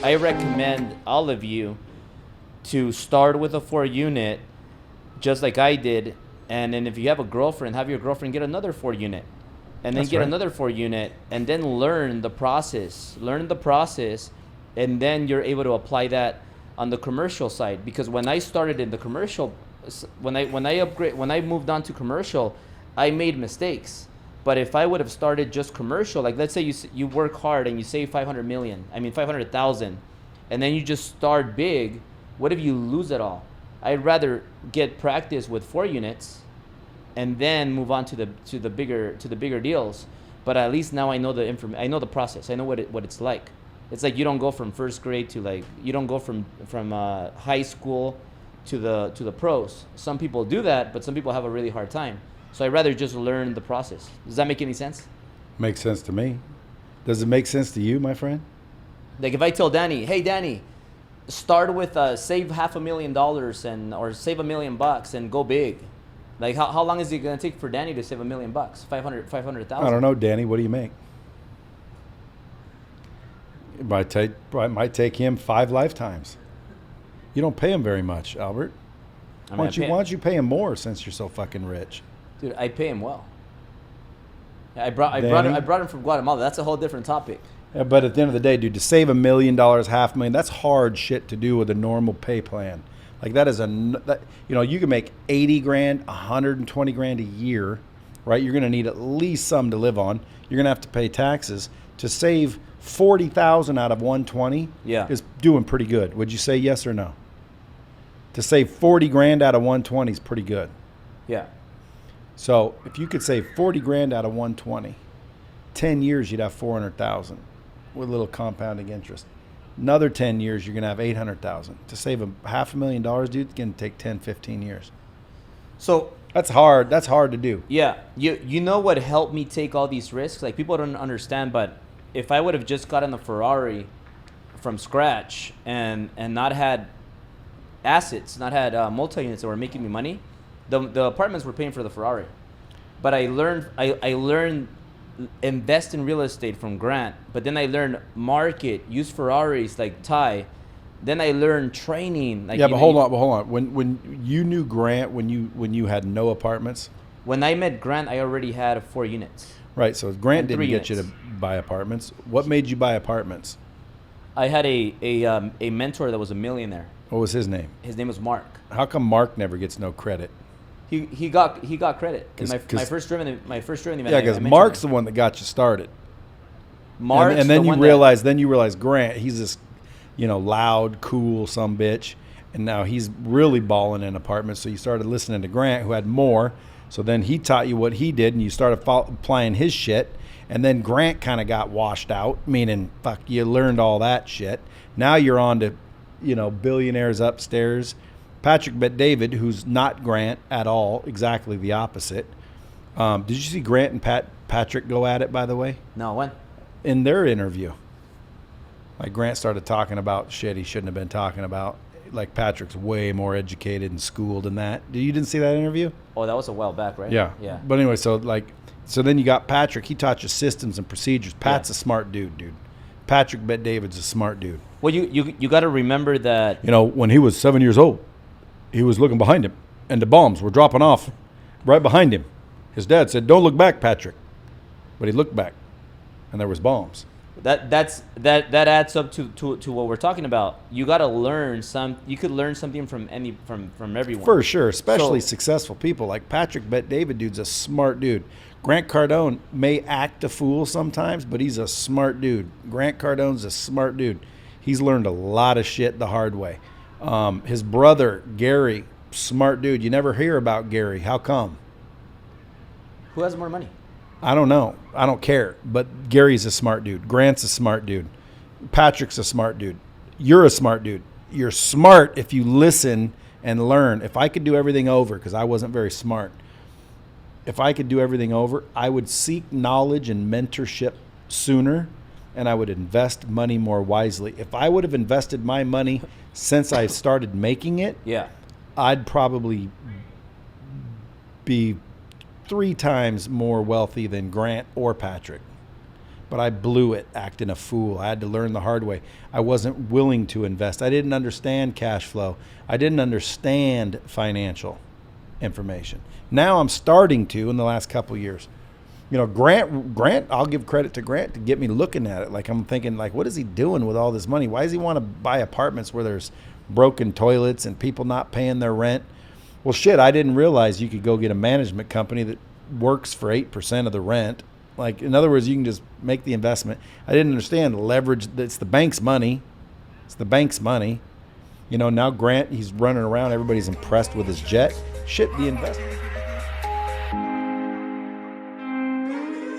I recommend all of you to start with a 4-unit, just like I did. And then if you have a girlfriend, have your girlfriend get another 4-unit. And then get another 4-unit, and then learn the process. And then you're able to apply that on the commercial side. Because when I started in the commercial, when I moved on to commercial, I made mistakes. But if I would have started just commercial, like let's say you work hard and you save 500,000, and then you just start big, what if you lose it all? I'd rather get practice with 4 units and then move on to the bigger deals. But at least now I know I know the process. I know what it's like. It's like you don't go from first grade to you don't go from high school to the pros. Some people do that, but some people have a really hard time. So I'd rather just learn the process. Does that make any sense? Makes sense to me. Does it make sense to you, my friend? Like if I tell Danny, hey Danny, start with save $500,000 or save $1 million and go big. Like how long is it gonna take for Danny to save $1 million? 500,000. I don't know, Danny. What do you make? It might take him 5 lifetimes. You don't pay him very much, Albert. Why don't you pay him more since you're so fucking rich? Dude, I pay him well. I brought him from Guatemala. That's a whole different topic. Yeah, but at the end of the day, dude, to save $1 million, $500,000, that's hard shit to do with a normal pay plan. Like that is you can make 80 grand, 120 grand a year, right? You're going to need at least some to live on. You're going to have to pay taxes. To save 40,000 out of 120 is doing pretty good. Would you say yes or no? To save 40 grand out of 120 is pretty good. Yeah. So if you could save 40 grand out of 120, 10 years you'd have 400,000 with a little compounding interest. Another 10 years you're going to have 800,000. To save $500,000, dude, it's going to take 10, 15 years. So that's hard. That's hard to do. Yeah. You know what helped me take all these risks? Like people don't understand, but if I would have just gotten a Ferrari from scratch and not had assets, not had multi-units that were making me money, the apartments were paying for the Ferrari. But I learned invest in real estate from Grant, but then I learned market, use Ferraris like Ty. Then I learned training. Like but hold on. When you knew Grant, when you had no apartments? When I met Grant, I already had 4 units. Right, so Grant didn't get you to buy apartments. What made you buy apartments? I had a mentor that was a millionaire. What was his name? His name was Mark. How come Mark never gets no credit? He got credit. My first driven event. Yeah, because Mark's the one that got you started. Mark, and then you realize Grant, he's this, loud, cool sumbitch, and now he's really balling in apartments. So you started listening to Grant, who had more. So then he taught you what he did, and you started applying his shit. And then Grant kind of got washed out, meaning you learned all that shit. Now you're on to, billionaires upstairs. Patrick Bet-David, who's not Grant at all, exactly the opposite. Did you see Grant and Patrick go at it, by the way? No, when? In their interview. Like Grant started talking about shit he shouldn't have been talking about. Like Patrick's way more educated and schooled than that. You didn't see that interview? Oh, that was a while back, right? Yeah. But anyway, so then you got Patrick. He taught you systems and procedures. Pat's a smart dude. Patrick Bet-David's a smart dude. Well, you got to remember that. When he was 7 years old, he was looking behind him, and the bombs were dropping off right behind him. His dad said, "Don't look back, Patrick," but he looked back, and there was bombs. That adds up to what we're talking about. You got to learn You could learn something from everyone. For sure, especially successful people like Patrick Bet-David. Dude's a smart dude. Grant Cardone may act a fool sometimes, but he's a smart dude. Grant Cardone's a smart dude. He's learned a lot of shit the hard way. His brother, Gary, smart dude. You never hear about Gary. How come? Who has more money? I don't know. I don't care. But Gary's a smart dude. Grant's a smart dude. Patrick's a smart dude. You're a smart dude. You're smart if you listen and learn. If I could do everything over, because I wasn't very smart, if I could do everything over, I would seek knowledge and mentorship sooner, and I would invest money more wisely. If I would have invested my money since I started making it, I'd probably be 3 times more wealthy than Grant or Patrick. but I blew it acting a fool. I had to learn the hard way. I wasn't willing to invest. I didn't understand cash flow. I didn't understand financial information. Now I'm starting to in the last couple of years. You know, Grant, I'll give credit to Grant to get me looking at it. Like I'm thinking, like, what is he doing with all this money? Why does he want to buy apartments where there's broken toilets and people not paying their rent? Well, shit, I didn't realize you could go get a management company that works for 8% of the rent. Like, in other words, you can just make the investment. I didn't understand leverage. It's the bank's money. It's the bank's money. You know, now Grant, he's running around. Everybody's impressed with his jet. Shit, the investment.